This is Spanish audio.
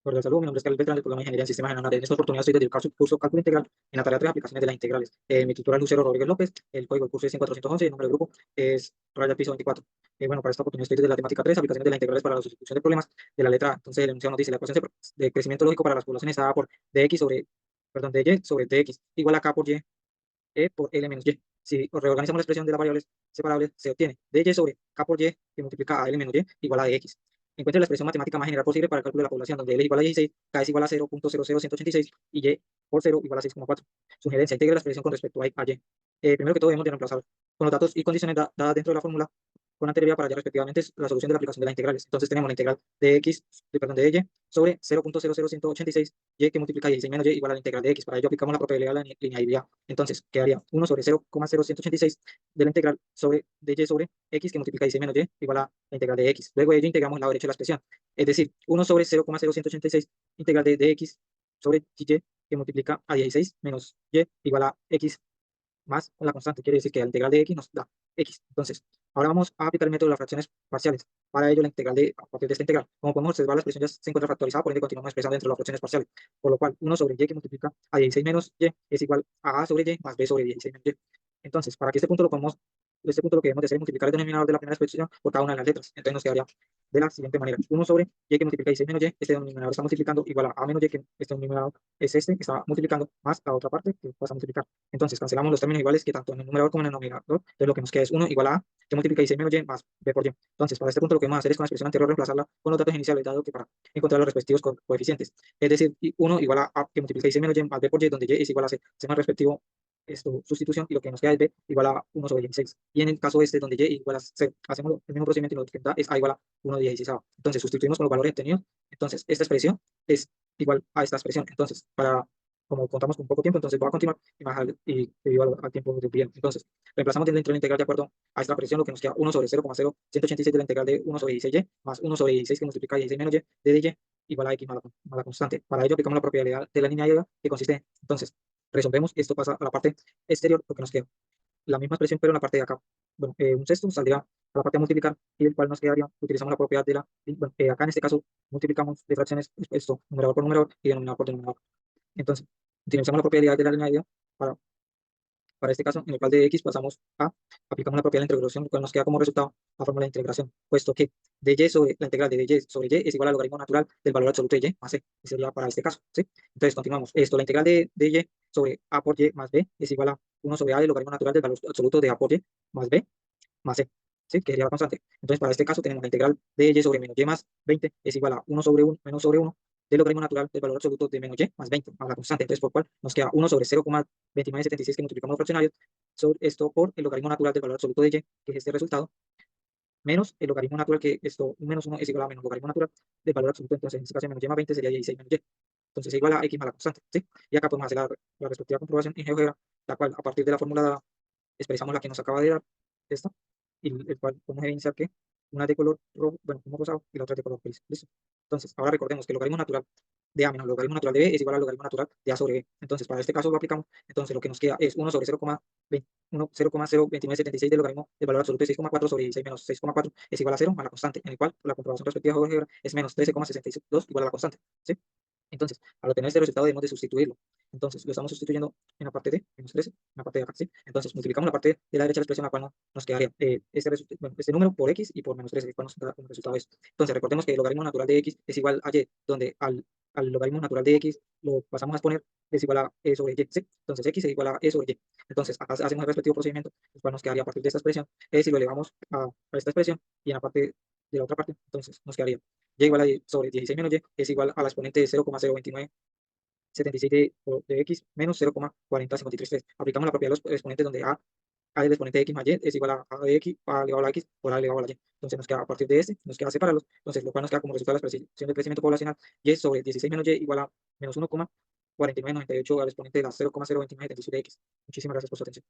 Cordial saludo, mi nombre es Carlos Beltrán del programa de Ingeniería en Sistemas en ANAD. En esta oportunidad estoy dedicar su curso Cálculo Integral en la tarea 3 aplicaciones de las integrales. Mi tutor es Lucero Rodríguez López, el código del curso es 10411 y el número del grupo es raya piso 24. Bueno, para esta oportunidad estoy desde la temática 3, aplicaciones de las integrales para la sustitución de problemas de la letra A. Entonces el enunciado nos dice la ecuación de crecimiento lógico para las poblaciones A por dx sobre, perdón, dy sobre dx igual a k por y, e por l menos y. Si reorganizamos la expresión de las variables separables, se obtiene dy sobre k por y que multiplica a l menos y igual a dx. Encuentre la expresión matemática más general posible para el cálculo de la población, donde L igual a 16, K es igual a 0.00186 y Y por 0 igual a 6,4. Sugerencia, integre la expresión con respecto a Y. Primero que todo debemos de reemplazar con los datos y condiciones dadas dentro de la fórmula con anterioridad para hallar respectivamente la solución de la aplicación de las integrales. Entonces tenemos la integral de x, perdón, de y sobre 0.00186 y que multiplica 16 menos y igual a la integral de x. Para ello aplicamos la probabilidad de la linealidad. Entonces quedaría 1 sobre 0,0186 de la integral sobre de y sobre x que multiplica 16 menos y igual a la integral de x. Luego de ello integramos el lado derecho de la expresión. Es decir, 1 sobre 0,0186 integral de x sobre y que multiplica a 16 menos y igual a x más la constante. Quiere decir que la integral de x nos da x. Entonces, ahora vamos a aplicar el método de las fracciones parciales. Para ello, la integral a partir de esta integral, como podemos observar, la expresión ya se encuentra factorizada, por ende continuamos expresando dentro de las fracciones parciales. Por lo cual, 1 sobre y que multiplica a 16 menos y es igual a sobre y más b sobre 16 menos y. Entonces, para que este punto lo podamos, este punto lo que debemos de hacer es multiplicar el denominador de la primera expresión por cada una de las letras. Entonces nos quedaría de la siguiente manera. 1 sobre y que multiplica 16 menos y, este denominador está multiplicando igual a menos y, que este denominador es este que está multiplicando, más la otra parte que pasa a multiplicar. Entonces cancelamos los términos iguales que tanto en el numerador como en el denominador. Entonces lo que nos queda es 1 igual a que multiplica 16 menos y más b por y. Entonces para este punto lo que vamos a hacer es con la expresión anterior reemplazarla con los datos iniciales, dado que para encontrar los respectivos coeficientes. Es decir, 1 igual a que multiplica 16 menos y más b por y, donde y es igual a c, se llama respectivo esto, sustitución, y lo que nos queda es b igual a 1 sobre 16. Y en el caso este, donde y igual a 0, hacemos el mismo procedimiento y lo que da es a igual a 1 de 16. Entonces sustituimos con los valores obtenidos. Entonces esta expresión es igual a esta expresión. Entonces, como contamos con poco tiempo, entonces voy a continuar y más debido al tiempo del bien. Entonces, reemplazamos dentro de la integral de acuerdo a esta expresión, lo que nos queda 1 sobre 0,0186 de la integral de 1 sobre 16y más 1 sobre 16 que multiplica 16 menos y de dy igual a x más la constante. Para ello aplicamos la propiedad de la linealidad que consiste en, entonces, resolvemos, esto pasa a la parte exterior, lo que nos queda la misma expresión, pero en la parte de acá. Bueno, un sexto saldría a la parte a multiplicar y el cual nos quedaría, utilizamos la propiedad de la, bueno, acá en este caso multiplicamos de fracciones esto, numerador por numerador y denominador por denominador. Entonces, utilizamos la propiedad de la linealidad para, para este caso, en el cual de x pasamos a, aplicamos la propiedad de la integración, lo cual nos queda como resultado la fórmula de integración, puesto que de y sobre la integral de y sobre y es igual al logaritmo natural del valor absoluto de y más c, y sería para este caso, ¿sí? Entonces, continuamos. Esto, la integral de y sobre a por y más b es igual a 1 sobre a del logaritmo natural del valor absoluto de a por y más b más c, ¿sí? Que sería la constante. Entonces, para este caso tenemos la integral de y sobre menos y más 20 es igual a 1 sobre 1 menos sobre 1 del logaritmo natural del valor absoluto de menos y más 20 más la constante. Entonces, por cual nos queda 1 sobre 0,2976 que multiplicamos los fraccionarios sobre esto por el logaritmo natural del valor absoluto de y, que es este resultado, menos el logaritmo natural, que esto, menos 1 es igual a menos logaritmo natural del valor absoluto. Entonces, en este caso, menos y más 20 sería 16 menos y. Entonces, es igual a x más la constante, ¿sí? Y acá podemos hacer la respectiva comprobación en GeoGebra, la cual, a partir de la fórmula, expresamos la que nos acaba de dar, esta, y el cual podemos evidenciar que una es de color rojo, bueno, como rosado, y la otra es de color gris. ¿Listo? Entonces, ahora recordemos que el logaritmo natural de a menos el logaritmo natural de b es igual al logaritmo natural de a sobre b. Entonces, para este caso lo aplicamos. Entonces, lo que nos queda es 1 sobre 0,02976 del logaritmo del valor absoluto de 6,4 sobre 16 menos 6,4 es igual a 0 a la constante, en el cual la comprobación respectiva de GeoGebra es menos 13,62 igual a la constante, ¿sí? Entonces, al obtener este resultado debemos de sustituirlo. Entonces, lo estamos sustituyendo en la parte de menos 13, en la parte de acá, ¿sí? Entonces, multiplicamos la parte de la derecha de la expresión, la cual nos quedaría bueno, este número por x y por menos 13, el cual nos da como resultado esto. Entonces, recordemos que el logaritmo natural de x es igual a y, donde al logaritmo natural de x lo pasamos a exponer es igual a e sobre y, ¿sí? Entonces, x es igual a e sobre y. Entonces, acá hacemos el respectivo procedimiento, el cual nos quedaría a partir de esta expresión, es si lo elevamos a esta expresión y en la parte de la otra parte, entonces nos quedaría y igual a y sobre 16 menos y es igual a la exponente de 0,02976 de x menos 0,40533. Aplicamos la propiedad de los exponentes donde a del exponente de x más y es igual a de x a elevado a la x por a elevado a la y. Entonces nos queda a partir de este, nos queda separarlos. Entonces lo cual nos queda como resultado de la expresión de crecimiento poblacional y sobre 16 menos y igual a menos 1,4998 al exponente de la 0,02976 de x. Muchísimas gracias por su atención.